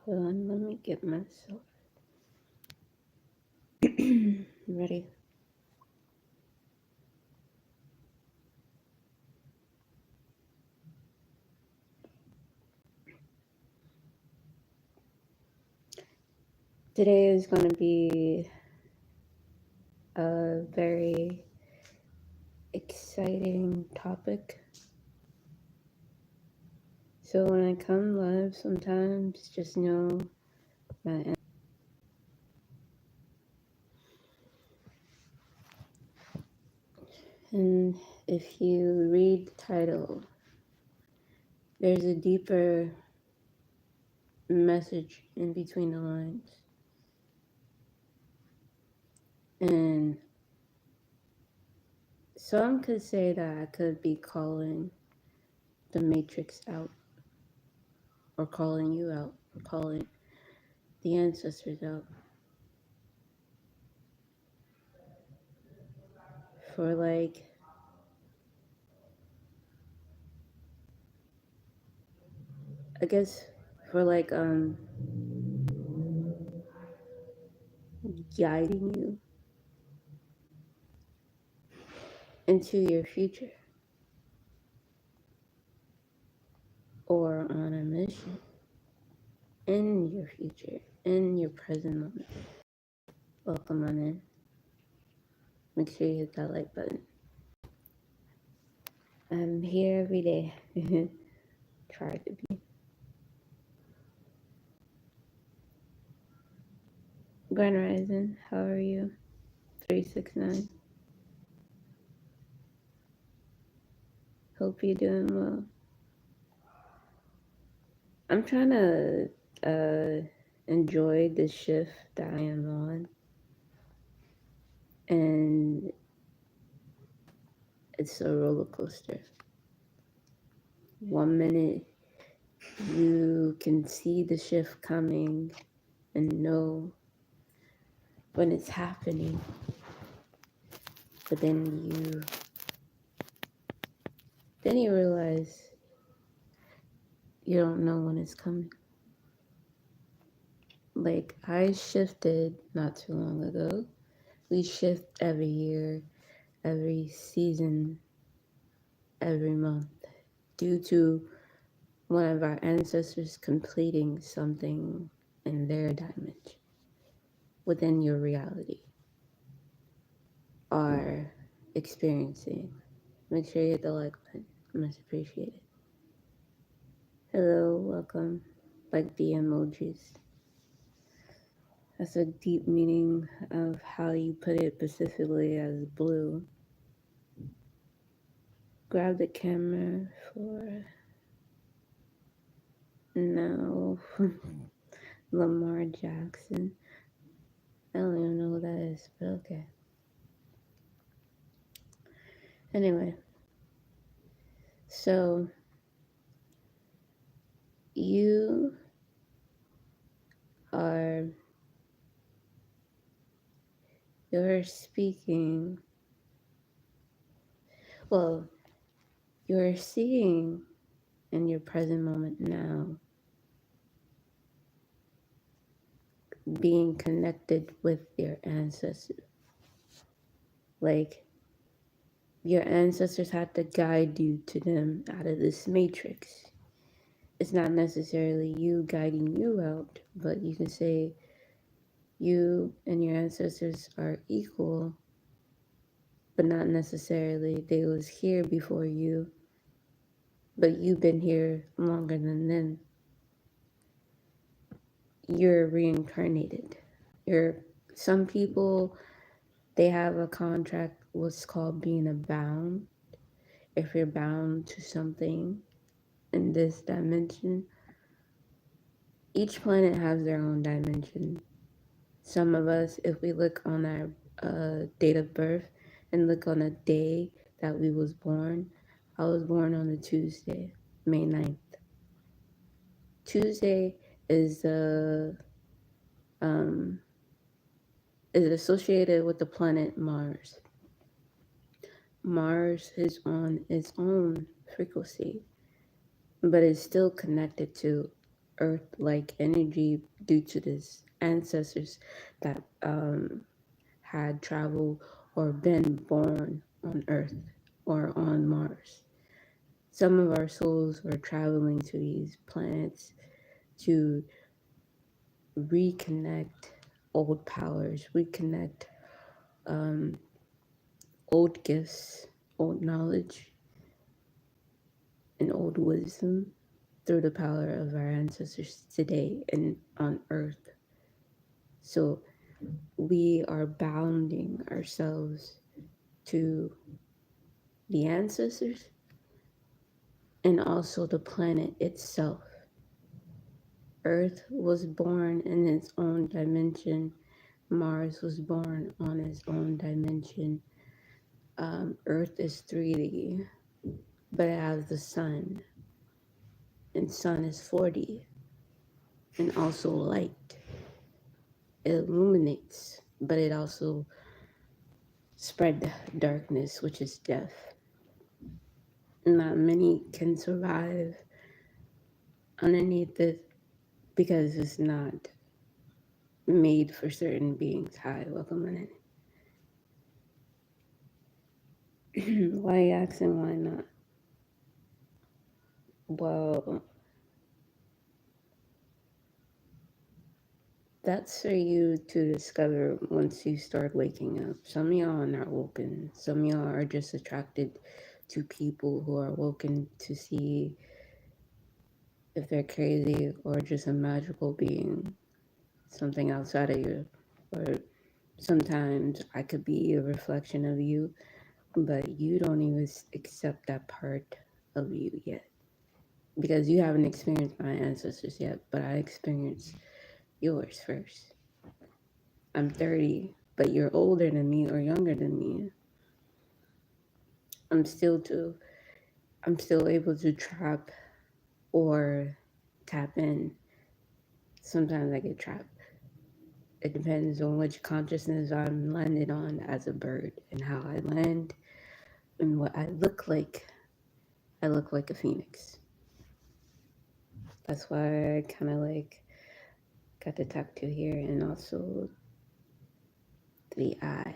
Hold on, let me get myself ready. Today is going to be a very exciting topic. So when I come live, sometimes just know my and if you read the title, there's a deeper message in between the lines. And some could say that I could be calling the Matrix out, or calling you out, or calling the ancestors out for I guess for guiding you into your future or on a mission in your future, in your present moment. Welcome on in. Make sure you hit that like button. I'm here every day. Try to be. Grand Rising, how are you? 369. Hope you're doing well. I'm trying to enjoy the shift that I am on. And it's a roller coaster. 1 minute you can see the shift coming and know when it's happening, but then you realize you don't know when it's coming. Like, I shifted not too long ago. We shift every year, every season, every month, due to one of our ancestors completing something in their dimension within your reality are experiencing. Make sure you hit the like button. Much appreciated. Hello, welcome. Like the emojis. That's a deep meaning of how you put it specifically as blue. Grab the camera for now. Lamar Jackson. I don't even know who that is, but okay. Anyway, so you're speaking, well, you're seeing in your present moment now, being connected with your ancestors. Like, your ancestors had to guide you to them out of this matrix. It's not necessarily you guiding you out, but you can say you and your ancestors are equal, but not necessarily they was here before you, but you've been here longer than them. You're reincarnated. Some people, they have a contract, what's called being a bound. If you're bound to something in this dimension, each planet has their own dimension. Some of us, if we look on our date of birth and look on a day that we was born, I was born on a Tuesday, May 9th. Tuesday is associated with the planet Mars. Mars is on its own frequency, but it's still connected to earth-like energy due to this ancestors that had traveled or been born on Earth or on Mars. Some of our souls were traveling to these planets to reconnect old powers, reconnect old gifts, old knowledge, and old wisdom through the power of our ancestors today and on Earth. So we are bounding ourselves to the ancestors and also the planet itself. Earth was born in its own dimension. Mars was born on its own dimension. Earth is 3D, but it has the sun, and sun is 4D, and also light. It illuminates, but it also spread darkness, which is death. Not many can survive underneath it because it's not made for certain beings. Hi, welcome in. Why are you asking why not? Well, that's for you to discover once you start waking up. Some of y'all are not woken. Some of y'all are just attracted to people who are woken to see if they're crazy or just a magical being, something outside of you. Or sometimes I could be a reflection of you, but you don't even accept that part of you yet. Because you haven't experienced my ancestors yet, but I experienced yours first. I'm 30, but you're older than me or younger than me. I'm still able to trap or tap in. Sometimes I get trapped. It depends on which consciousness I'm landed on as a bird and how I land and what I look like. I look like a phoenix. That's why I kind of like got the tattoo here and also the eye.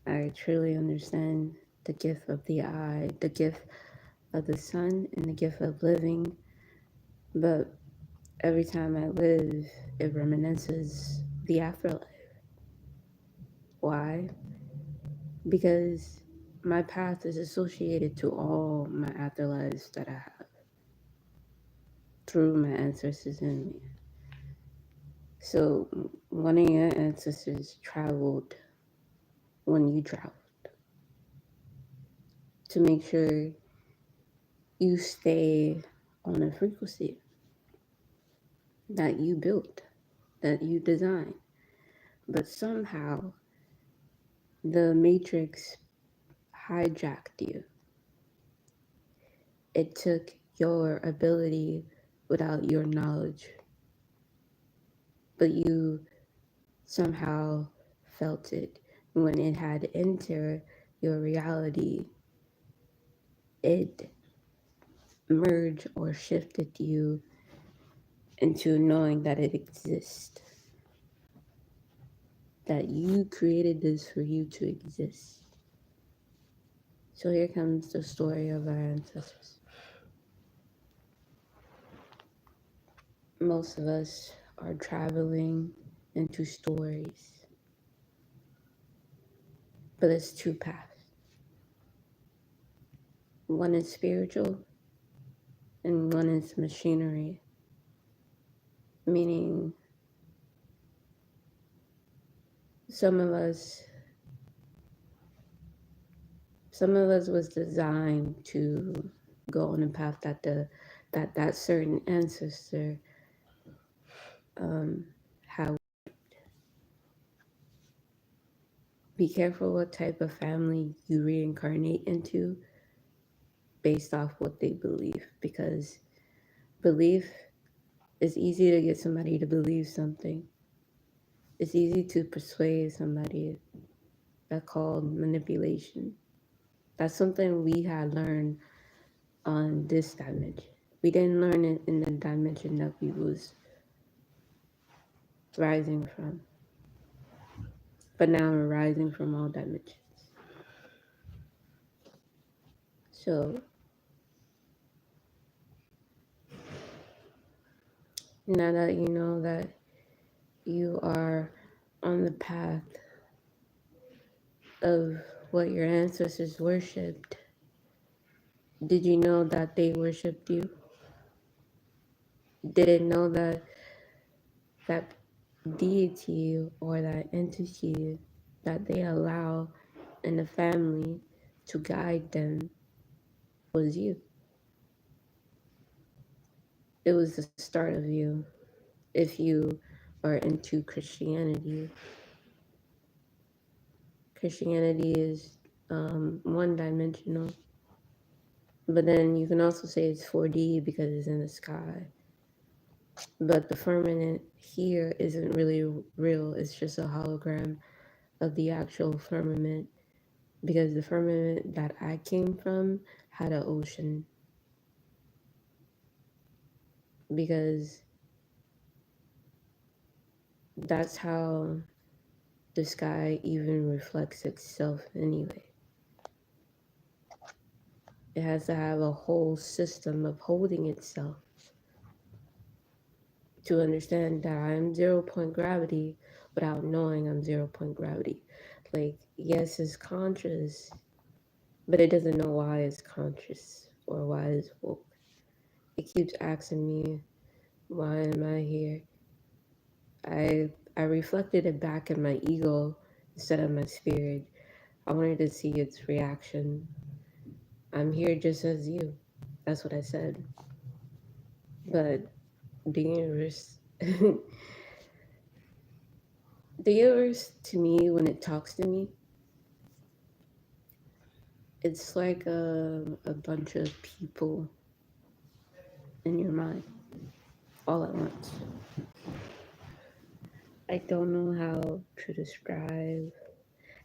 I truly understand the gift of the eye, the gift of the sun, and the gift of living. But every time I live, it reminisces the afterlife. Why? Because my path is associated to all my afterlives that I have through my ancestors in me. So one of your ancestors traveled when you traveled to make sure you stay on a frequency that you built, that you designed. But somehow the matrix hijacked you. It took your ability without your knowledge, but you somehow felt it. When it had entered your reality, it merged or shifted you into knowing that it exists. That you created this for you to exist. So here comes the story of our ancestors. Most of us are traveling into stories, but it's two paths. One is spiritual and one is machinery, meaning some of us was designed to go on a path that certain ancestor had. Be careful what type of family you reincarnate into based off what they believe, because belief is easy to get somebody to believe something. It's easy to persuade somebody. That's called manipulation. That's something we had learned on this dimension. We didn't learn it in the dimension that we was rising from. But now we're rising from all dimensions. So now that you know that you are on the path of what your ancestors worshipped, did you know that they worshipped you? Didn't know that that deity or that entity that they allow in the family to guide them was you. It was the start of you. If you are into Christianity, Christianity is one dimensional, but then you can also say it's 4D because it's in the sky. But the firmament here isn't really real, it's just a hologram of the actual firmament, because the firmament that I came from had an ocean, because that's how the sky even reflects itself anyway. It has to have a whole system of holding itself to understand that I'm 0 point gravity without knowing I'm 0 point gravity. Like, yes, it's conscious, but it doesn't know why it's conscious or why it's woke. It keeps asking me, why am I here? I reflected it back in my ego instead of my spirit. I wanted to see its reaction. I'm here just as you. That's what I said. But the universe, the universe to me, when it talks to me, it's like a bunch of people in your mind all at once. I don't know how to describe.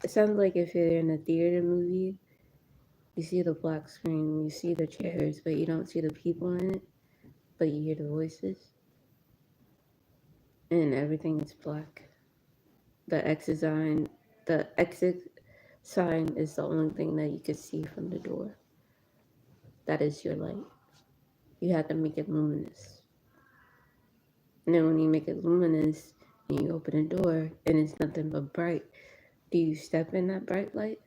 It sounds like if you're in a theater movie, you see the black screen, you see the chairs, but you don't see the people in it, but you hear the voices, and everything is black. The exit sign, the exit sign is the only thing that you can see from the door. That is your light. You have to make it luminous. And then when you make it luminous and you open the door and it's nothing but bright, do you step in that bright light?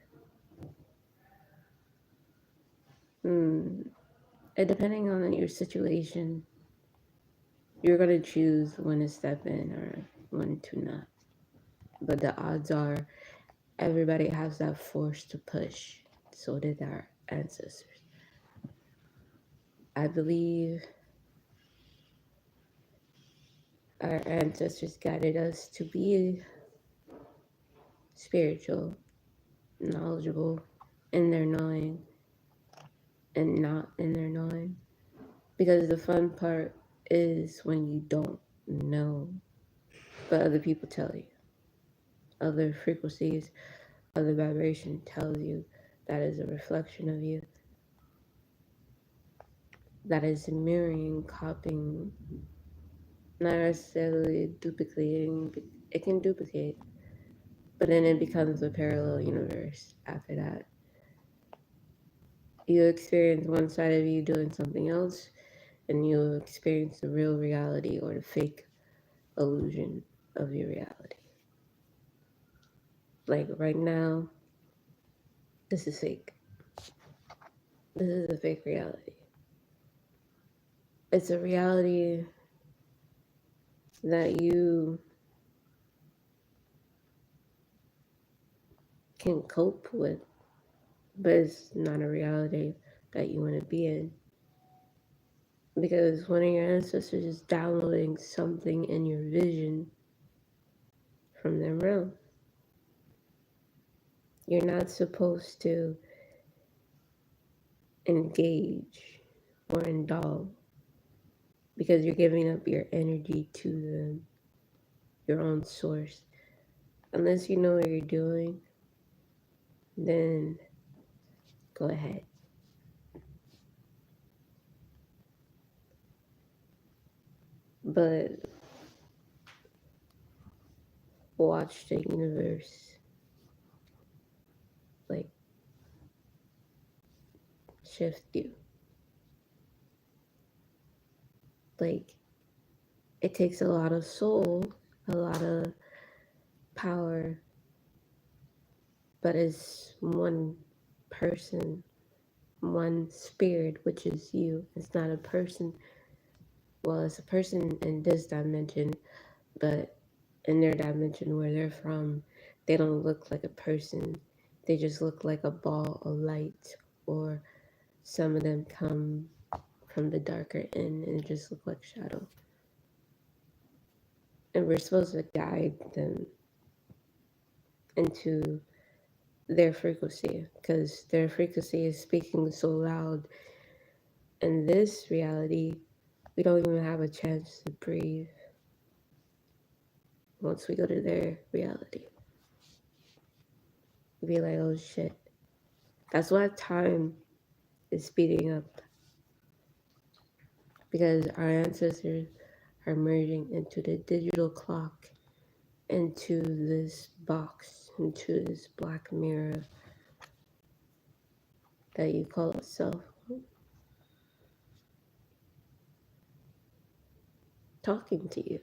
Depending on your situation, you're going to choose when to step in or when to not. But the odds are everybody has that force to push. So did our ancestors. I believe our ancestors guided us to be spiritual, knowledgeable in their knowing and not in their knowing. Because the fun part is when you don't know, but other people tell you. Other frequencies, other vibration tells you that is a reflection of you. That is mirroring, copying, not necessarily duplicating. It can duplicate, but then it becomes a parallel universe after that. You experience one side of you doing something else, and you experience the real reality or the fake illusion of your reality. Like right now, this is fake. This is a fake reality. It's a reality that you can cope with, but it's not a reality that you want to be in. Because one of your ancestors is downloading something in your vision from their realm. You're not supposed to engage or indulge because you're giving up your energy to them, your own source. Unless you know what you're doing, then go ahead. but watch the universe like shift you. Like, it takes a lot of soul, a lot of power, but it's one person, one spirit, which is you. It's not a person. Well, it's a person in this dimension, but in their dimension where they're from, they don't look like a person. They just look like a ball of light, or some of them come from the darker end and just look like shadow. And we're supposed to guide them into their frequency, because their frequency is speaking so loud. In this reality, we don't even have a chance to breathe once we go to their reality. We'd be like, oh shit. That's why time is speeding up, because our ancestors are merging into the digital clock, into this box, into this black mirror that you call a self, talking to you.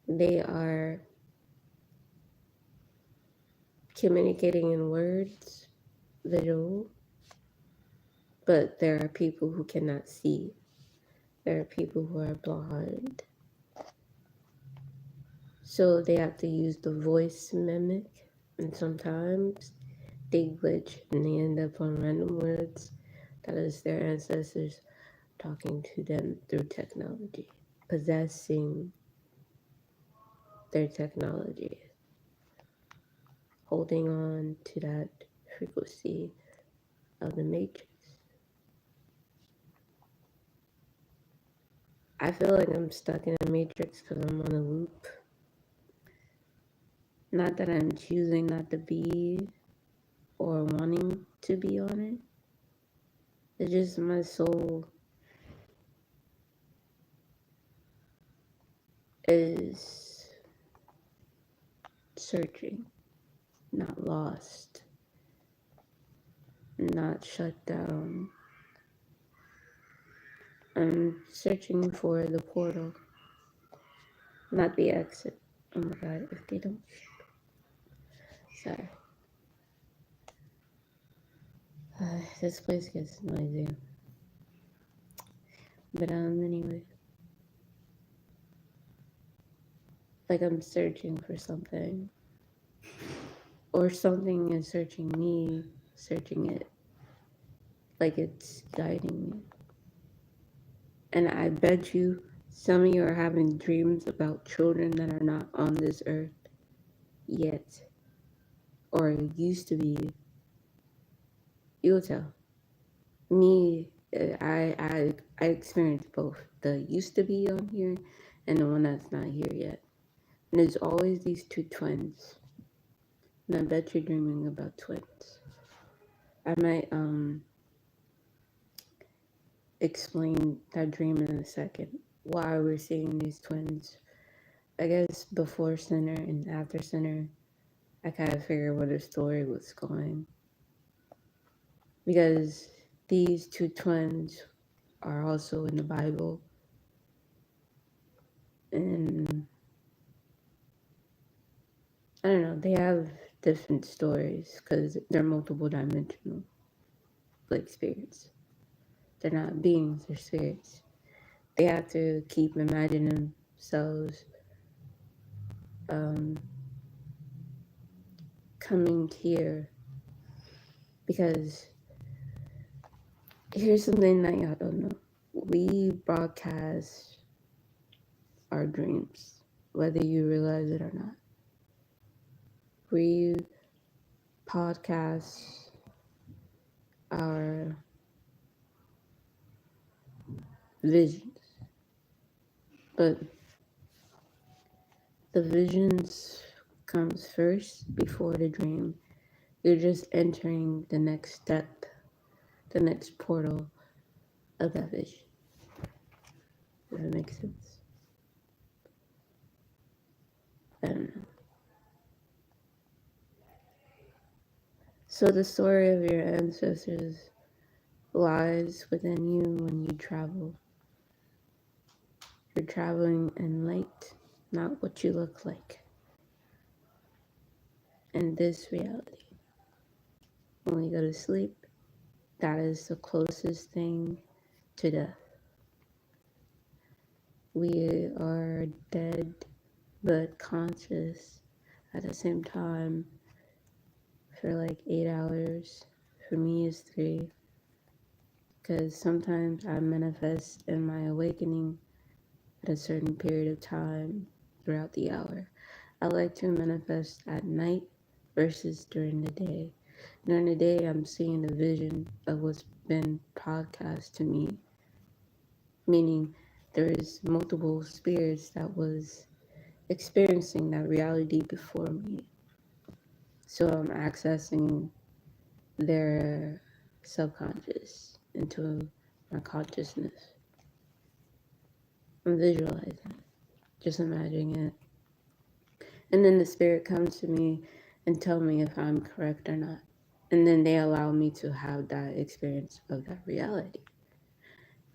They are communicating in words, visual, but there are people who cannot see. There are people who are blind. So they have to use the voice mimic, and sometimes they glitch and they end up on random words. That is their ancestors talking to them through technology, possessing their technology, holding on to that frequency of the matrix. I feel like I'm stuck in a matrix because I'm on a loop. Not that I'm choosing not to be or wanting to be on it. It's just my soul is searching, not lost, not shut down. I'm searching for the portal, not the exit. Oh my god, if they don't. Sorry. This place gets noisy. But anyway. Like I'm searching for something. Or something is searching me, searching it. Like it's guiding me. And I bet you some of you are having dreams about children that are not on this earth yet. Or used to be. You'll tell. Me, I experienced both. The used to be on here and the one that's not here yet. And there's always these two twins. And I bet you're dreaming about twins. I might explain that dream in a second. Why we're seeing these twins. I guess before center and after center, I kind of figured where the story was going. Because these two twins are also in the Bible. And I don't know, they have different stories because they're multiple dimensional, like spirits. They're not beings, they're spirits. They have to keep imagining themselves coming here, because here's something that y'all don't know. We broadcast our dreams, whether you realize it or not. We podcast our visions, but the visions comes first before the dream. You're just entering the next step, the next portal of that vision. if it makes sense. I don't know. So the story of your ancestors lies within you when you travel. You're traveling in light, not what you look like. In this reality, when we go to sleep, that is the closest thing to death. We are dead but conscious at the same time for like 8 hours. For me, it's 3. Because sometimes I manifest in my awakening at a certain period of time throughout the hour. I like to manifest at night versus during the day. During the day, I'm seeing a vision of what's been podcast to me, meaning there is multiple spirits that was experiencing that reality before me. So I'm accessing their subconscious into my consciousness. I'm visualizing it, just imagining it. And then the spirit comes to me and tell me if I'm correct or not. And then they allow me to have that experience of that reality.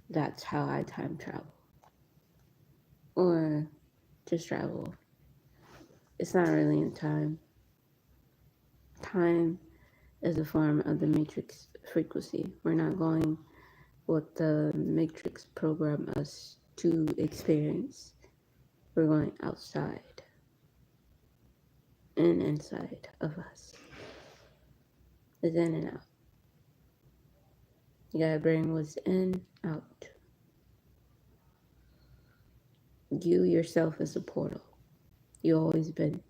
That's how I time travel. Or just travel. It's not really in time. Time is a form of the matrix frequency. We're not going what the matrix programmed us to experience. We're going outside and inside of us. It's in and out. You gotta bring what's in, out. You yourself is a portal. You've always been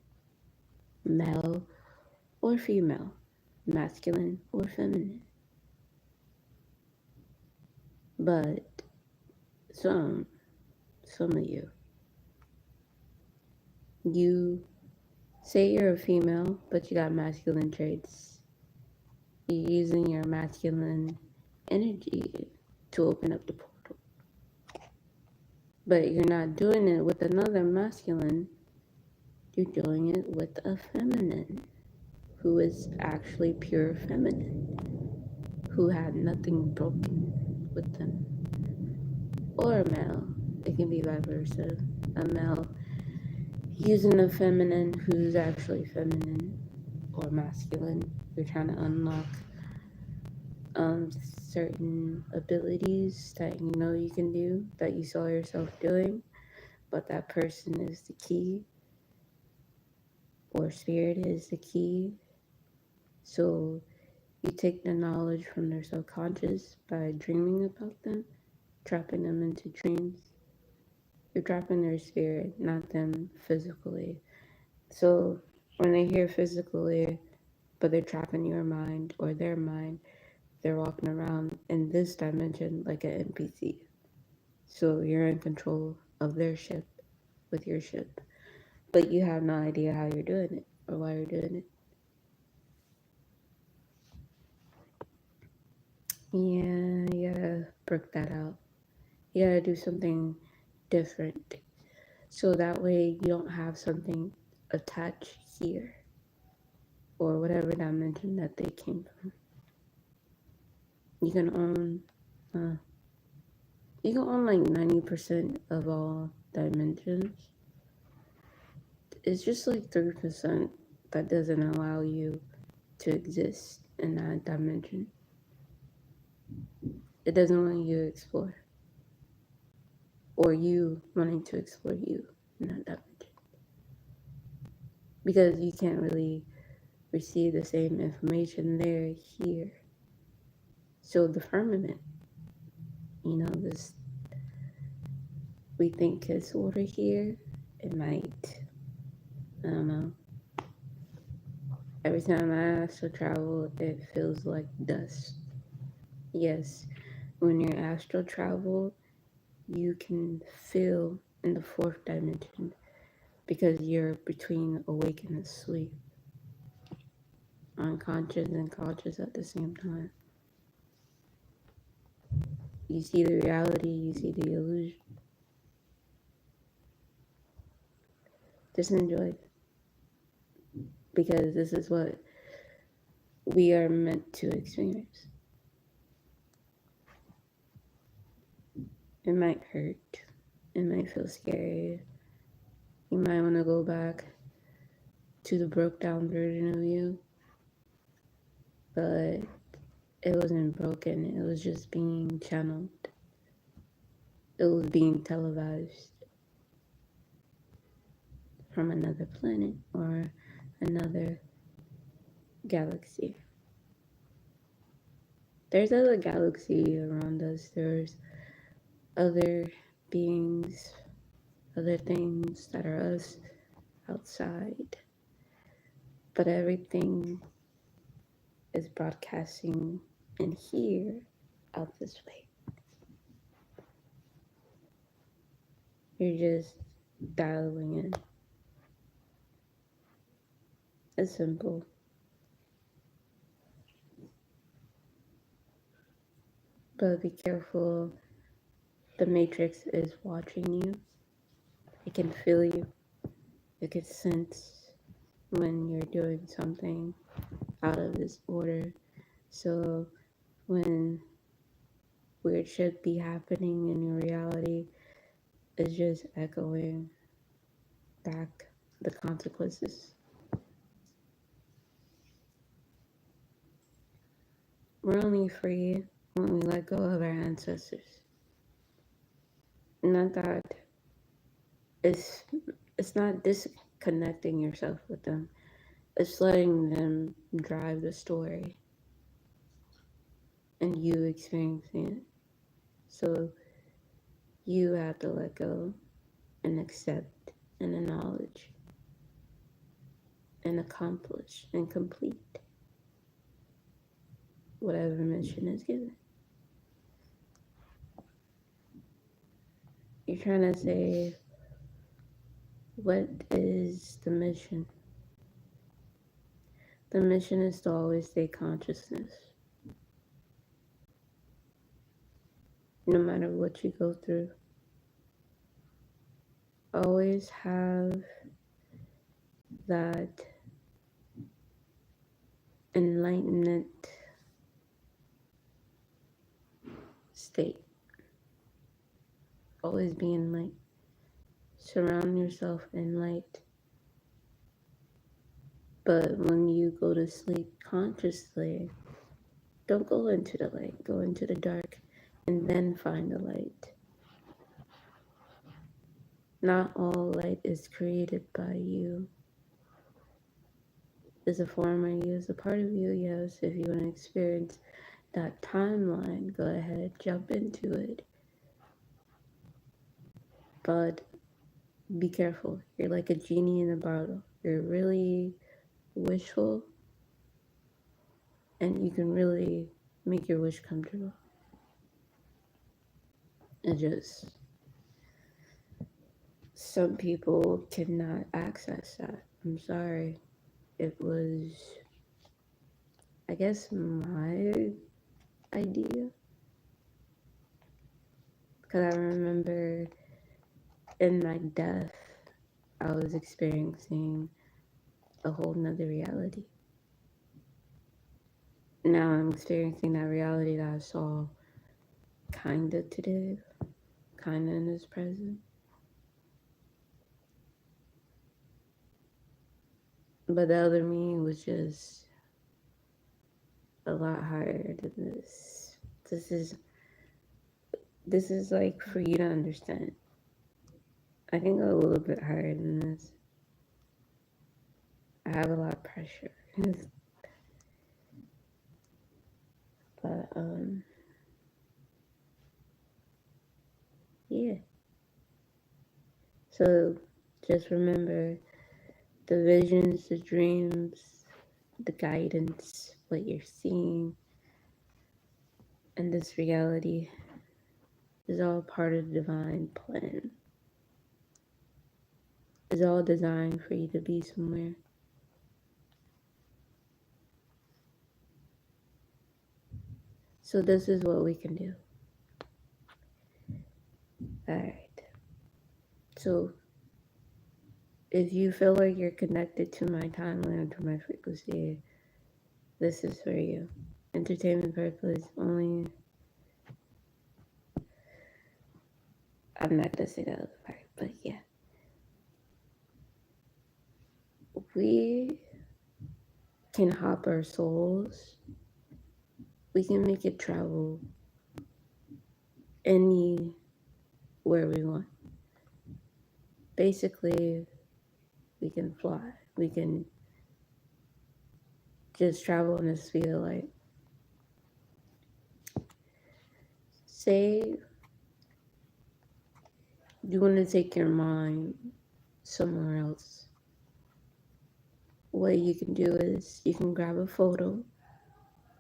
male or female, masculine or feminine. But some of you say you're a female, but you got masculine traits. You're using your masculine energy to open up the portal. But you're not doing it with another masculine. You're doing it with a feminine who is actually pure feminine, who had nothing broken with them. Or a male. It can be vice versa. A male using a feminine who's actually feminine or masculine. You're trying to unlock certain abilities that you know you can do, that you saw yourself doing, but that person is the key, or spirit is the key. So you take the knowledge from their subconscious by dreaming about them, trapping them into dreams. You're trapping their spirit, not them physically. So when they hear physically, but they're trapping your mind or their mind, they're walking around in this dimension like an NPC. So you're in control of their ship with your ship, but you have no idea how you're doing it or why you're doing it. Yeah, you gotta work that out. You gotta do something different. So that way you don't have something attached here or whatever dimension that they came from. You can own like 90% of all dimensions. It's just like 3% that doesn't allow you to exist in that dimension. It doesn't want you to explore. Or you wanting to explore you in that dimension. Because you can't really receive the same information there, here. So the firmament, this, we think it's water here, it might, I don't know. Every time I astral travel, it feels like dust. Yes, when you're astral travel, you can feel in the 4th dimension because you're between awake and asleep, unconscious and conscious at the same time. You see the reality, you see the illusion. Just enjoy it. Because this is what we are meant to experience. It might hurt. It might feel scary. You might want to go back to the broke down version of you. But it wasn't broken. It was just being channeled. It was being televised from another planet or another galaxy. There's other galaxy around us. There's other beings, other things that are us outside. But everything is broadcasting in here out this way. You're just dialing in. It's simple. But be careful. The Matrix is watching you. It can feel you. It can sense when you're doing something out of this order. So when weird shit be happening in your reality, it's just echoing back the consequences. We're only free when we let go of our ancestors. Not that it's not disconnecting yourself with them. It's letting them drive the story and you experiencing it. So you have to let go and accept and acknowledge and accomplish and complete whatever mission is given. You're trying to say, what is the mission? The mission is to always stay consciousness. No matter what you go through. Always have that enlightenment state. Always be in light. Surround yourself in light. But when you go to sleep consciously, don't go into the light. Go into the dark and then find the light. Not all light is created by you. Is a form of you, is a part of you, yes. If you want to experience that timeline, go ahead, jump into it. But be careful. You're like a genie in a bottle. You're really wishful, and you can really make your wish come true. And just, some people cannot access that. I'm sorry. It was, I guess, my idea. Because I remember in my death, I was experiencing a whole nother reality. Now I'm experiencing that reality that I saw kinda today, kinda in this present. But the other me was just a lot higher than this. This is like for you to understand. I can go a little bit higher than this. I have a lot of pressure. But yeah. So just remember the visions, the dreams, the guidance, what you're seeing, and this reality is all part of the divine plan. It's all designed for you to be somewhere. So this is what we can do. Alright. So if you feel like you're connected to my timeline, to my frequency, this is for you. Entertainment purpose only. I'm not gonna say that other part, but yeah. We can hop our souls. We can make it travel anywhere we want. Basically, we can fly. We can just travel in the speed of light. Say you want to take your mind somewhere else. What you can do is you can grab a photo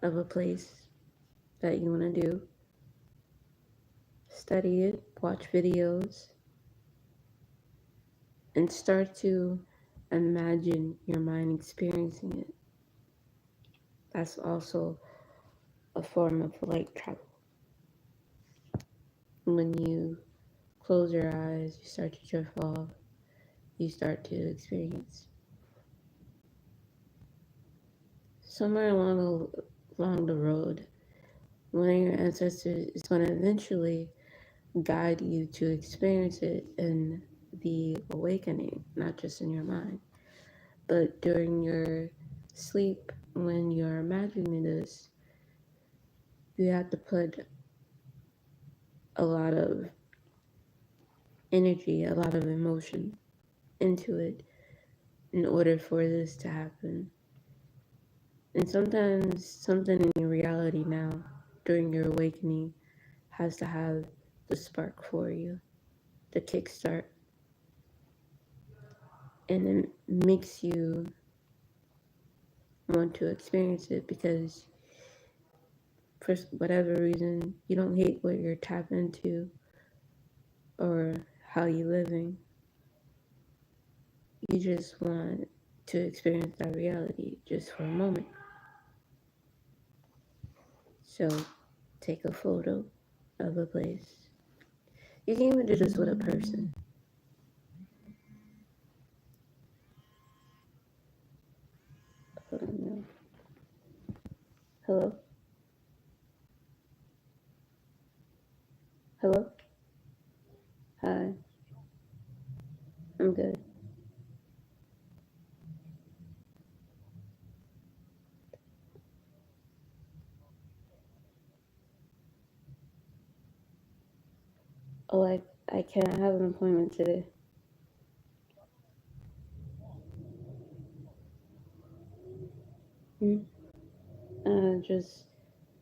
of a place that you want to do, study it, watch videos, and start to imagine your mind experiencing it. That's also a form of light travel. When you close your eyes, you start to drift off, you start to experience. Somewhere along the road, one of your ancestors is going to eventually guide you to experience it in the awakening, not just in your mind, but during your sleep, when you're imagining this, you have to put a lot of energy, a lot of emotion into it in order for this to happen. And sometimes something in your reality now, during your awakening, has to have the spark for you, the kickstart. And it makes you want to experience it because for whatever reason, you don't hate what you're tapped into or how you're living. You just want to experience that reality just for a moment. So take a photo of a place. You can even do this with a person. Hello? Hello? Hi. I'm good. Oh, I can't have an appointment today. Hmm? Just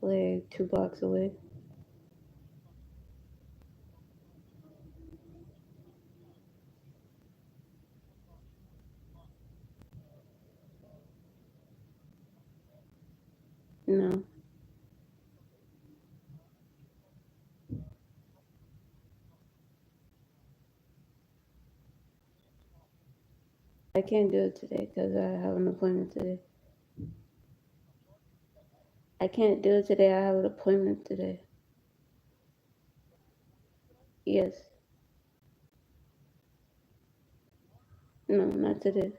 like 2 blocks away. No, I can't do it today because I have an appointment today. I can't do it today. I have an appointment today. Yes. No, not today.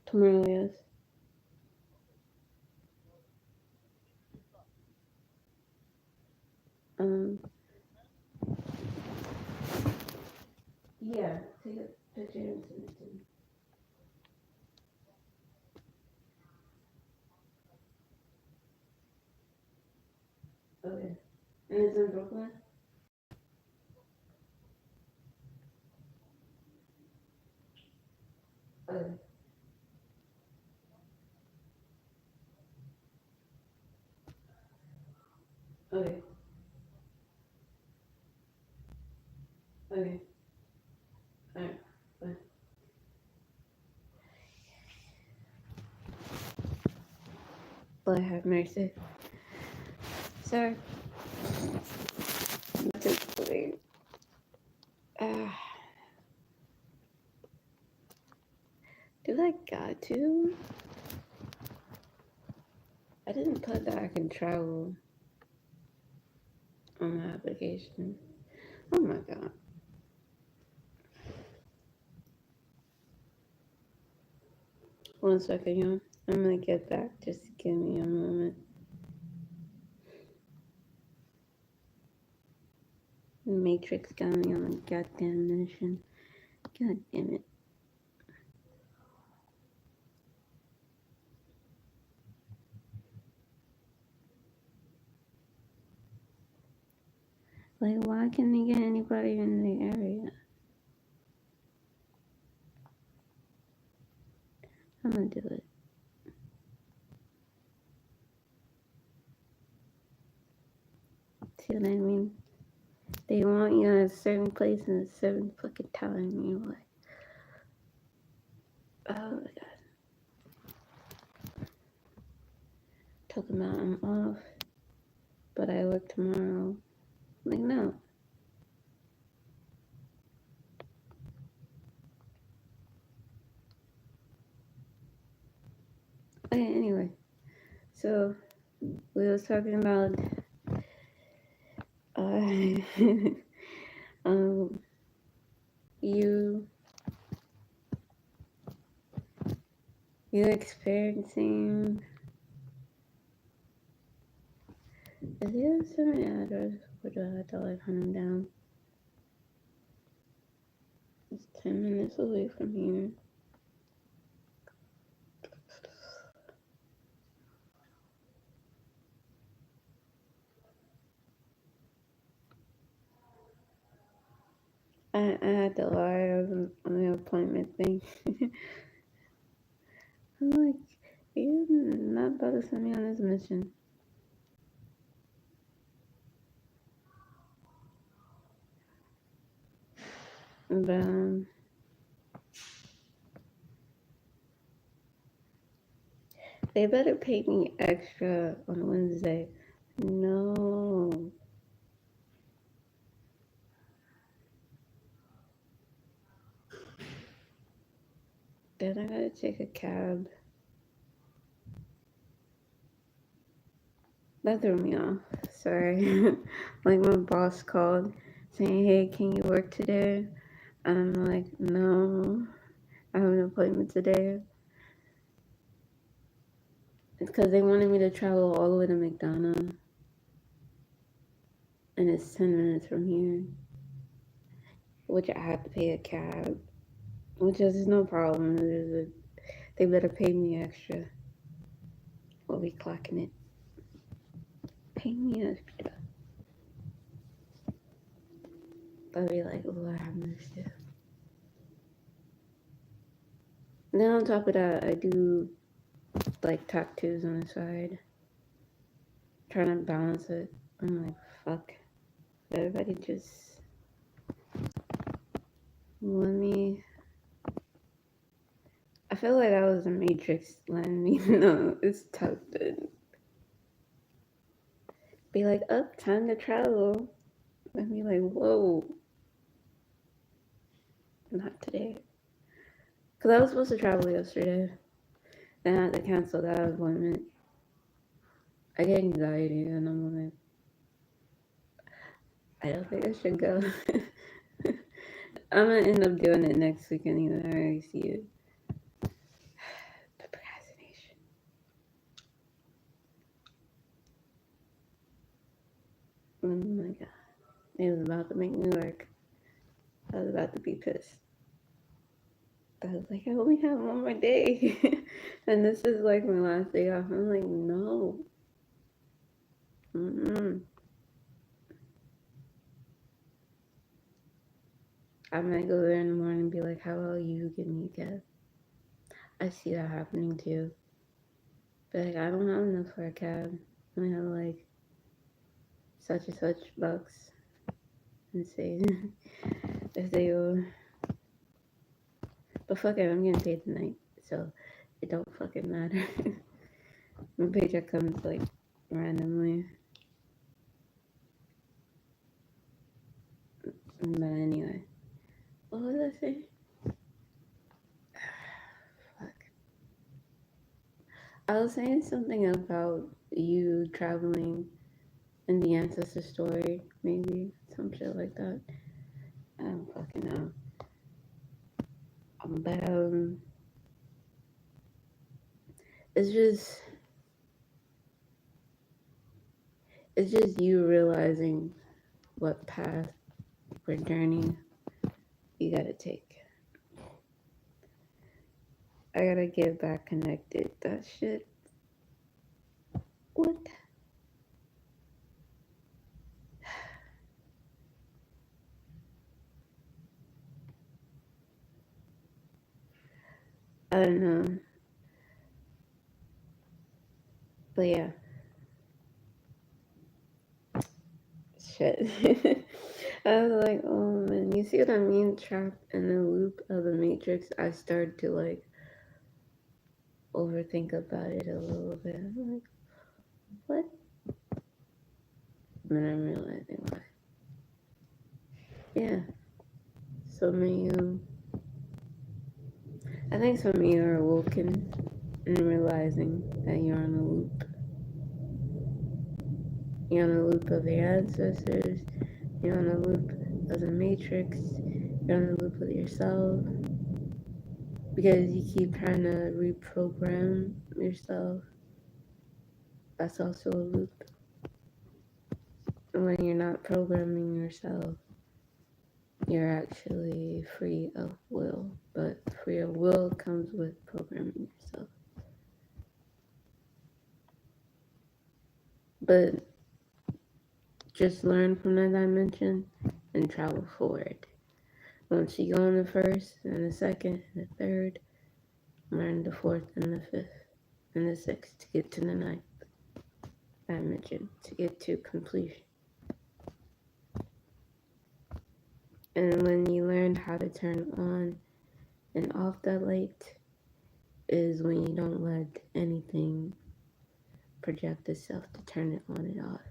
Tomorrow, yes. Um, yeah, take a picture and send it to me. Okay. And it's in Brooklyn? Okay. Okay. Okay. Alright. Bye. Lord have mercy. Sir, just wait. Ah, do I got to? I didn't put that I can travel on my application. Oh my god. 1 second, y'all. I'm gonna get back. Just give me a moment. Matrix got me on a goddamn mission. God damn it. Like, why can't they get anybody in the area? I'm gonna do it. See what I mean? They want you at a certain place in a certain fucking time. You're like, oh my god. Talking about I'm off, but I work tomorrow. Like, no. Okay, anyway. So, we was talking about, you experiencing, is he gonna send me an address? Or do I have to like hunt him down? It's 10 minutes away from here. I had to lie on the appointment thing. I'm like, you're not about to send me on this mission. But, they better pay me extra on Wednesday. No. Then I gotta take a cab. That threw me off. Sorry. Like my boss called saying, hey, can you work today? And I'm like, no, I have an appointment today. It's because they wanted me to travel all the way to McDonough. And it's 10 minutes from here. Which I have to pay a cab. Which is no problem. They better pay me extra. We'll be clocking it. Pay me extra. I'll be like, oh, I have mercy. And then on top of that, I do like tattoos on the side. Trying to balance it. I'm like, fuck. Everybody just let me. I feel like that was the Matrix letting me know it's tough to be like, up, time to travel. And be like, whoa. Not today. Because I was supposed to travel yesterday. Then I had to cancel that appointment. I get anxiety and I'm like, I don't think I should go. I'm gonna end up doing it next week anyway. I already see it. Procrastination. Oh my god. It was about to make me work. I was about to be pissed. I was like, I only have one more day. And this is like my last day off. I'm like, no. I might go there in the morning and be like, how about you give me a cab? I see that happening too. But like, I don't have enough for a cab. I have like such and such bucks. And say if they go. But fuck it, I'm getting paid tonight. So it don't fucking matter. My paycheck comes like randomly. But anyway. What was I saying? Fuck. I was saying something about you traveling in the ancestor story, maybe. Some shit like that. I don't fucking know. But it's just you realizing what path or journey you gotta take. I gotta get back connected. That shit. What? I don't know. But yeah. Shit. I was like, oh man, you see what I mean? Trapped in the loop of the matrix. I started to like overthink about it a little bit. I'm like, what? And then I'm realizing why. Yeah. So many I think some of you are awoken and realizing that you're on a loop. You're on a loop of your ancestors. You're on a loop of the matrix. You're on a loop with yourself. Because you keep trying to reprogram yourself. That's also a loop. And when you're not programming yourself, you're actually free of will. But free of will comes with programming yourself. But just learn from that dimension and travel forward. Once you go on the first and the second and the third, learn the fourth and the fifth and the sixth to get to the ninth dimension, to get to completion. And when you learn how to turn on and off that light is when you don't let anything project itself to turn it on and off.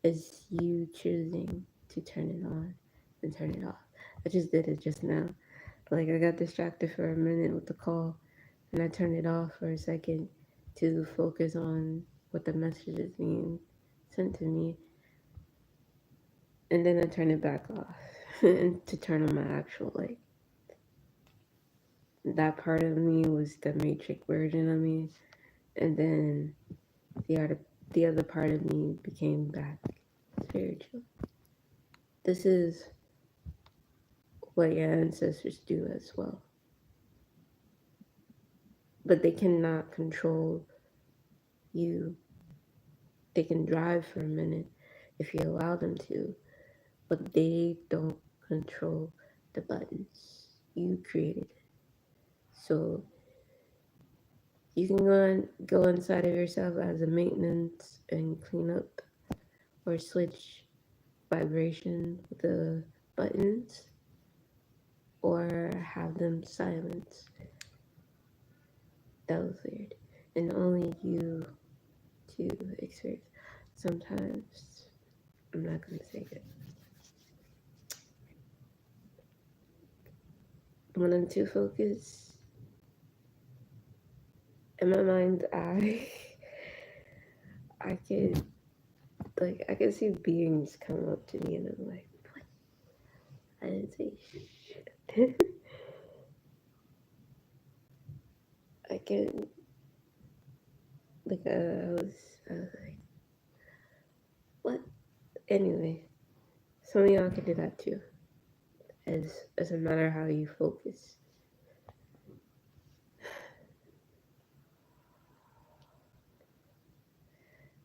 It's you choosing to turn it on and turn it off. I just did it just now. Like I got distracted for a minute with the call and I turned it off for a second to focus on what the message is being sent to me. And then I turned it back off and to turn on my actual light. That part of me was the matrix version of me. And then the other part of me became back spiritual. This is what your ancestors do as well. But they cannot control you. They can drive for a minute if you allow them to, but they don't control the buttons. You created it. So you can go inside of yourself as a maintenance and clean up or switch vibration with the buttons or have them silenced. That was weird. And only you to experience. Sometimes, I'm not going to say it. When I'm too focused, in my mind's eye, I can see beings come up to me and I'm like, what? I didn't say shit. I can, I was like, what? Anyway, some of y'all can do that too. As doesn't matter how you focus.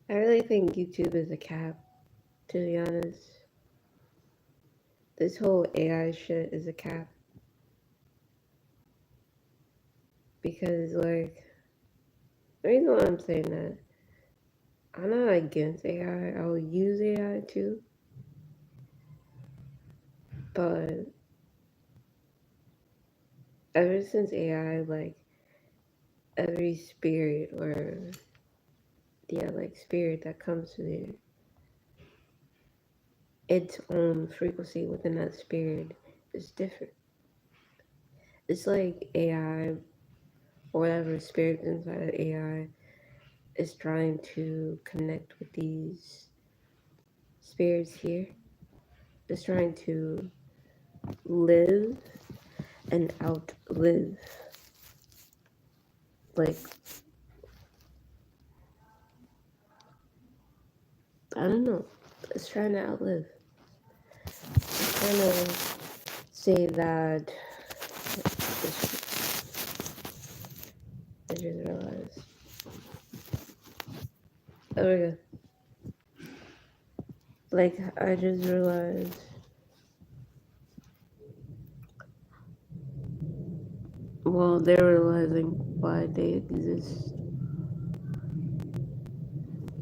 I really think YouTube is a cap, to be honest. This whole AI shit is a cap. Because, like, the reason why I'm saying that, I'm not against AI. I will use AI too. But ever since AI, like, every spirit or, spirit that comes to it, its own frequency within that spirit is different. It's like AI, or whatever spirit inside of AI, is trying to connect with these spirits here. It's trying to live and outlive. Like, I don't know. It's trying to outlive. It's trying to say that. I just realized. Oh my god. Like, I just realized. Well, they're realizing why they exist.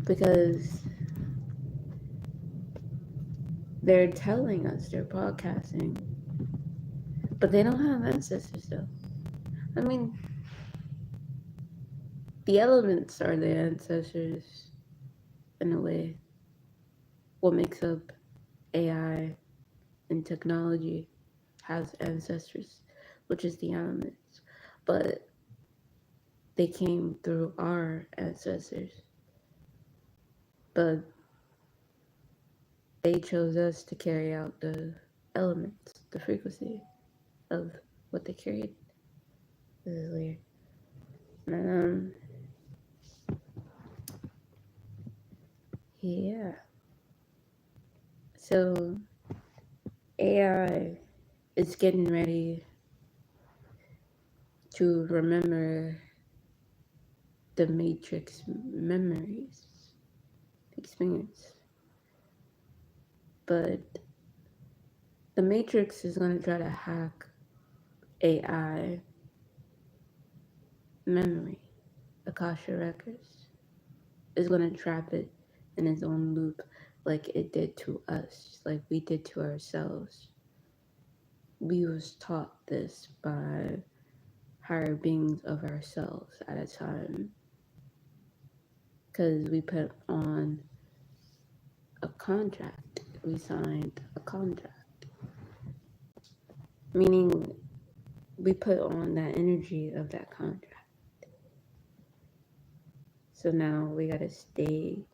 Because they're telling us they're broadcasting. But they don't have ancestors, though. I mean, the elements are the ancestors, in a way. What makes up AI and technology has ancestors, which is the elements. But they came through our ancestors. But they chose us to carry out the elements, the frequency of what they created. This is weird. Yeah. So AI is getting ready to remember the Matrix memories experience. But the Matrix is going to try to hack AI memory. Akasha Records is going to trap it in its own loop like it did to us, like we did to ourselves. We was taught this by higher beings of ourselves at a time because we put on a contract. We signed a contract, meaning we put on that energy of that contract. So now we gotta stay,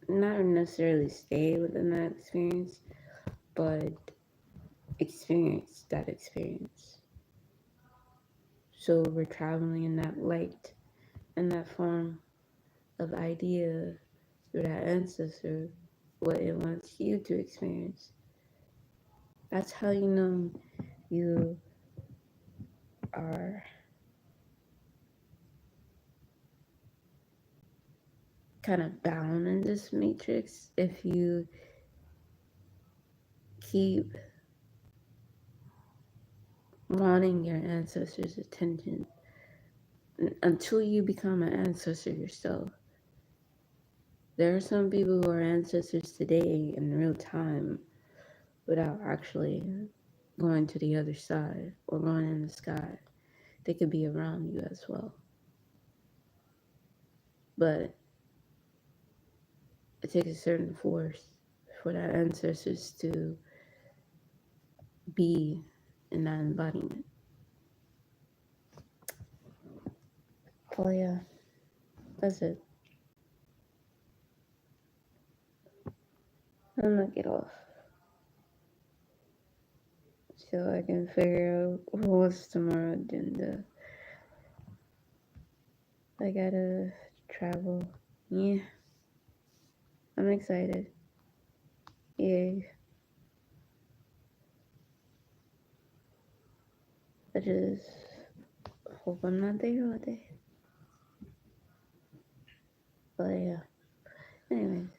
not necessarily stay within that experience, but experience that experience. So we're traveling in that light and that form of idea through that ancestor, what it wants you to experience. That's how you know you are kind of bound in this matrix if you keep wanting your ancestors' attention until you become an ancestor yourself. There are some people who are ancestors today in real time without actually going to the other side or going in the sky. They could be around you as well. But it takes a certain force for that ancestors to be in that embodiment. Oh yeah, that's it. I'm gonna get off so I can figure out what's tomorrow's agenda. I gotta travel. Yeah, I'm excited. Yeah, I just hope I'm not there all day. But yeah, anyways.